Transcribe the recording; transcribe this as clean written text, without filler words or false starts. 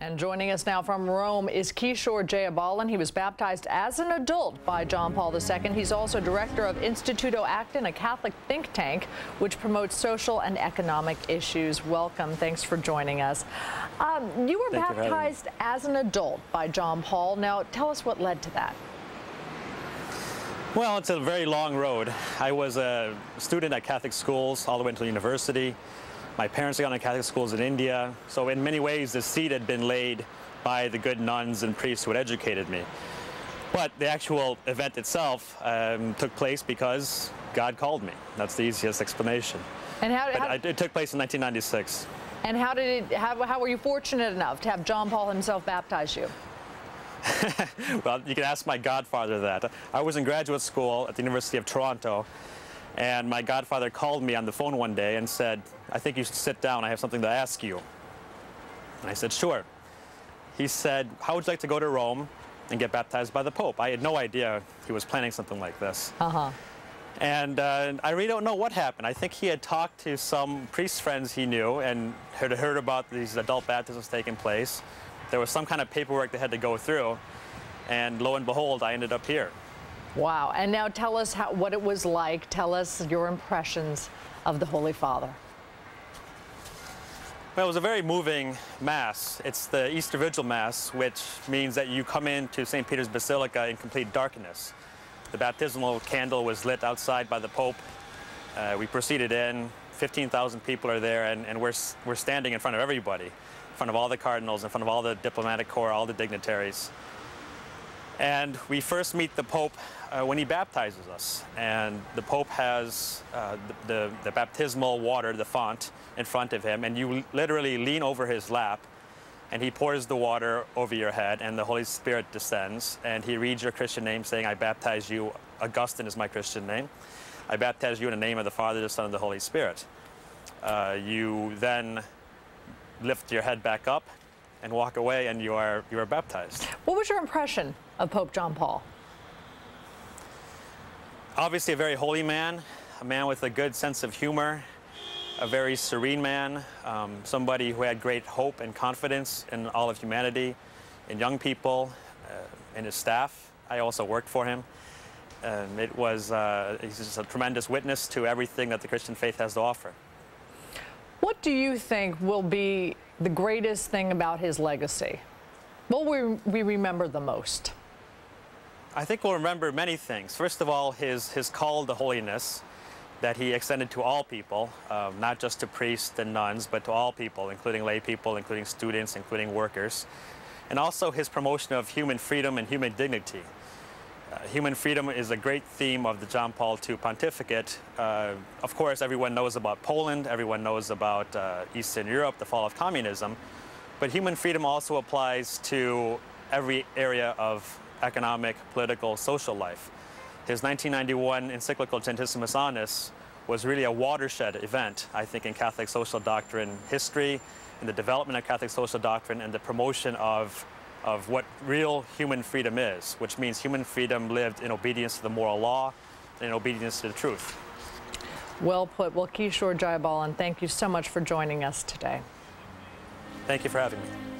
And joining us now from Rome is Kishore Jayabalan. He was baptized as an adult by John Paul II. He's also director of Instituto Acton, a Catholic think tank which promotes social and economic issues. Welcome. Thanks for joining us. You were baptized as an adult by John Paul. Now, tell us what led to that. Well, it's a very long road. I was a student at Catholic schools all the way until university. My parents had gone to Catholic schools in India, so in many ways the seed had been laid by the good nuns and priests who had educated me. But the actual event itself took place because God called me. That's the easiest explanation. And it took place in 1996. And how were you fortunate enough to have John Paul himself baptize you? Well, you can ask my godfather that. I was in graduate school at the University of Toronto, and my godfather called me on the phone one day and said, "I think you should sit down, I have something to ask you." And I said, "Sure." He said, "How would you like to go to Rome and get baptized by the Pope?" I had no idea he was planning something like this. And I really don't know what happened. I think he had talked to some priest friends he knew and had heard about these adult baptisms taking place. There was some kind of paperwork they had to go through, and lo and behold, I ended up here. Wow. And now tell us what it was like. Tell us your impressions of the Holy Father. Well, it was a very moving Mass. It's the Easter Vigil Mass, which means that you come into St. Peter's Basilica in complete darkness. The baptismal candle was lit outside by the Pope. We proceeded in. 15,000 people are there, and we're standing in front of everybody, in front of all the cardinals, in front of all the diplomatic corps, all the dignitaries. And we first meet the Pope when he baptizes us. And the Pope has the baptismal water, the font, in front of him, and you literally lean over his lap, and he pours the water over your head, and the Holy Spirit descends, and he reads your Christian name, saying, "I baptize you." Augustine is my Christian name. "I baptize you in the name of the Father, the Son, and the Holy Spirit." You then lift your head back up and walk away, and you are baptized. What was your impression of Pope John Paul? Obviously a very holy man, a man with a good sense of humor, a very serene man, somebody who had great hope and confidence in all of humanity, in young people, in his staff. I also worked for him. He's just a tremendous witness to everything that the Christian faith has to offer. What do you think will be the greatest thing about his legacy? What will we remember the most? I think we'll remember many things. First of all, his call to holiness that he extended to all people, not just to priests and nuns, but to all people, including lay people, including students, including workers. And also his promotion of human freedom and human dignity. Human freedom is a great theme of the John Paul II pontificate. Of course, everyone knows about Poland, everyone knows about Eastern Europe, the fall of communism, but human freedom also applies to every area of economic, political, social life. His 1991 encyclical Gentissimus Annus was really a watershed event, I think, in Catholic social doctrine history, in the development of Catholic social doctrine, and the promotion of what real human freedom is, which means human freedom lived in obedience to the moral law and in obedience to the truth. Well put. Well, Kishore Jayabalan, thank you so much for joining us today. Thank you for having me.